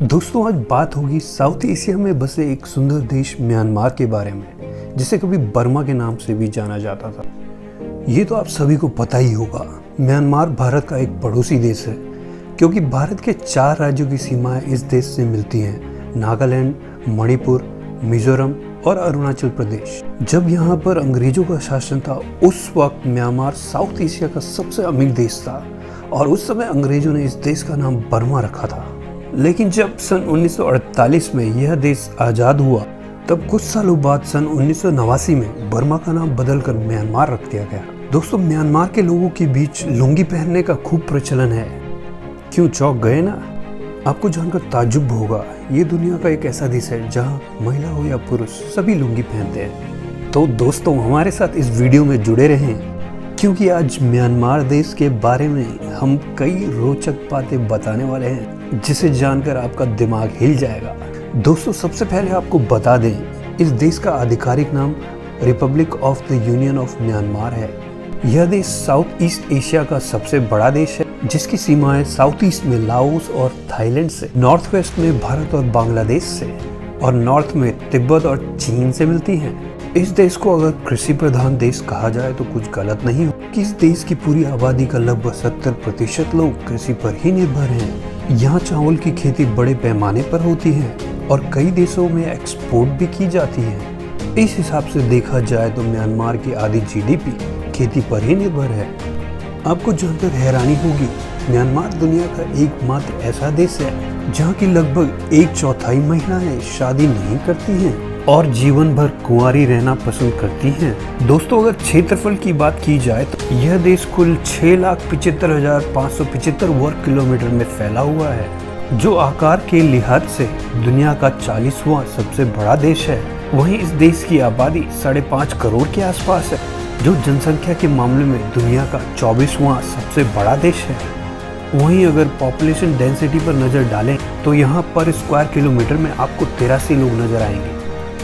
दोस्तों आज बात होगी साउथ एशिया में बसे एक सुंदर देश म्यांमार के बारे में, जिसे कभी बर्मा के नाम से भी जाना जाता था। ये तो आप सभी को पता ही होगा। म्यांमार भारत का एक पड़ोसी देश है, क्योंकि भारत के 4 राज्यों की सीमाएं इस देश से मिलती हैं: नागालैंड, मणिपुर, मिजोरम और अरुणाचल प्रदेश। जब यहाँ पर अंग्रेजों का शासन था, उस वक्त म्यांमार साउथ एशिया का सबसे अमीर देश था और उस समय अंग्रेजों ने इस देश का नाम बर्मा रखा था। लेकिन जब सन 1948 में यह देश आज़ाद हुआ, तब कुछ सालों बाद सन 1989 में बर्मा का नाम बदलकर म्यांमार रख दिया गया। दोस्तों, म्यांमार के लोगों के बीच लुंगी पहनने का खूब प्रचलन है। क्यों चौंक गए ना? आपको जानकर ताज्जुब होगा, ये दुनिया का एक ऐसा देश है जहाँ महिला हो या पुरुष सभी लुंगी पहनते हैं। तो दोस्तों, हमारे साथ इस वीडियो में जुड़े रहें, क्योंकि आज म्यांमार देश के बारे में हम कई रोचक बातें बताने वाले हैं, जिसे जानकर आपका दिमाग हिल जाएगा। दोस्तों, सबसे पहले आपको बता दें, इस देश का आधिकारिक नाम Republic of the union of Myanmar है। यह देश साउथ ईस्ट एशिया का सबसे बड़ा देश है, जिसकी सीमाएं साउथ ईस्ट में लाओस और थाईलैंड से, नॉर्थ वेस्ट में भारत और बांग्लादेश से और नॉर्थ में तिब्बत और चीन से मिलती हैं। इस देश को अगर कृषि प्रधान देश कहा जाए तो कुछ गलत नहीं हो, कि इस देश की पूरी आबादी का लगभग 70% लोग कृषि पर ही निर्भर हैं। यहाँ चावल की खेती बड़े पैमाने पर होती है और कई देशों में एक्सपोर्ट भी की जाती है। इस हिसाब से देखा जाए तो म्यांमार की आधी जीडीपी खेती पर ही निर्भर है। आपको जानकर हैरानी होगी, म्यांमार दुनिया का एकमात्र ऐसा देश है जहाँ की लगभग 1/4 महिलाएं शादी नहीं करती हैं और जीवन भर कुंवारी रहना पसंद करती हैं। दोस्तों, अगर क्षेत्रफल की बात की जाए तो यह देश कुल 6,75,575 वर्ग किलोमीटर में फैला हुआ है, जो आकार के लिहाज से दुनिया का 40वां सबसे बड़ा देश है। वहीं इस देश की आबादी 5.5 करोड़ के आसपास है, जो जनसंख्या के मामले में दुनिया का 24वां सबसे बड़ा देश है। वहीं अगर पॉपुलेशन डेंसिटी पर नजर डालें तो यहाँ पर स्क्वायर किलोमीटर में आपको 83 लोग नजर आएंगे।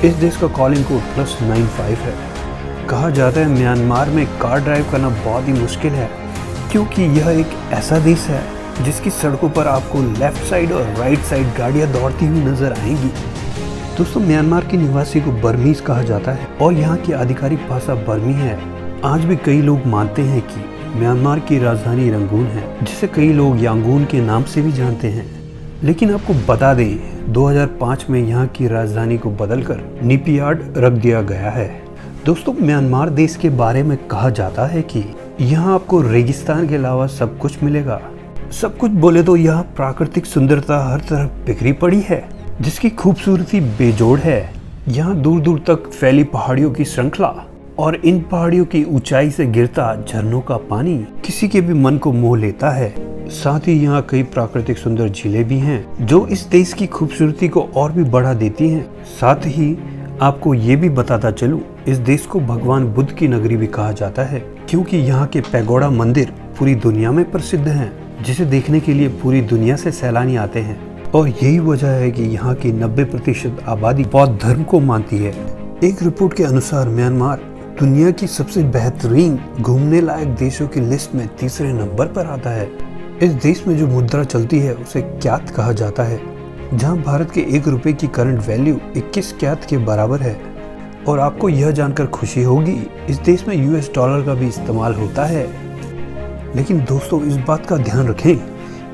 इस देश का कॉलिंग कोड +95 है। कहा जाता है म्यांमार में कार ड्राइव करना बहुत ही मुश्किल है, क्योंकि यह एक ऐसा देश है जिसकी सड़कों पर आपको लेफ्ट साइड और राइट साइड गाड़ियां दौड़ती हुई नजर आएंगी। दोस्तों, म्यांमार के निवासी को बर्मीज कहा जाता है और यहाँ की आधिकारिक भाषा बर्मी है। आज भी कई लोग मानते हैं कि म्यांमार की राजधानी रंगून है, जिसे कई लोग यांगून के नाम से भी जानते हैं। लेकिन आपको बता दें, 2005 में यहाँ की राजधानी को बदलकर निपियार्ड रख दिया गया है। दोस्तों, म्यांमार देश के बारे में कहा जाता है कि यहाँ आपको रेगिस्तान के अलावा सब कुछ मिलेगा। सब कुछ बोले तो यहाँ प्राकृतिक सुंदरता हर तरफ बिखरी पड़ी है, जिसकी खूबसूरती बेजोड़ है। यहाँ दूर दूर तक फैली पहाड़ियों की श्रृंखला और इन पहाड़ियों की ऊंचाई से गिरता झरनों का पानी किसी के भी मन को मोह लेता है। साथ ही यहाँ कई प्राकृतिक सुंदर झीलें भी हैं, जो इस देश की खूबसूरती को और भी बढ़ा देती हैं। साथ ही आपको ये भी बताता चलूं, इस देश को भगवान बुद्ध की नगरी भी कहा जाता है, क्योंकि यहाँ के पैगोडा मंदिर पूरी दुनिया में प्रसिद्ध हैं, जिसे देखने के लिए पूरी दुनिया से सैलानी आते हैं। और यही वजह है कि यहाँ की 90% आबादी बौद्ध धर्म को मानती है। एक रिपोर्ट के अनुसार म्यांमार दुनिया की सबसे बेहतरीन घूमने लायक देशों की लिस्ट में 3रे नंबर पर आता है। इस देश में जो मुद्रा चलती है उसे क्यात कहा जाता है, जहां भारत के 1 रुपए की करंट वैल्यू 21 क्यात के बराबर है। और आपको यह जानकर खुशी होगी, इस देश में US डॉलर का भी इस्तेमाल होता है। लेकिन दोस्तों, इस बात का ध्यान रखें,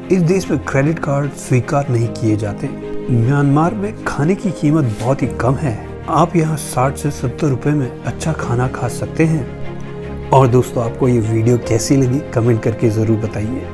इस देश में क्रेडिट कार्ड स्वीकार नहीं किए जाते। म्यांमार में खाने की कीमत बहुत ही कम है। आप यहाँ 60 से 70 रुपए में अच्छा खाना खा सकते हैं। और दोस्तों, आपको ये वीडियो कैसी लगी कमेंट करके ज़रूर बताइए।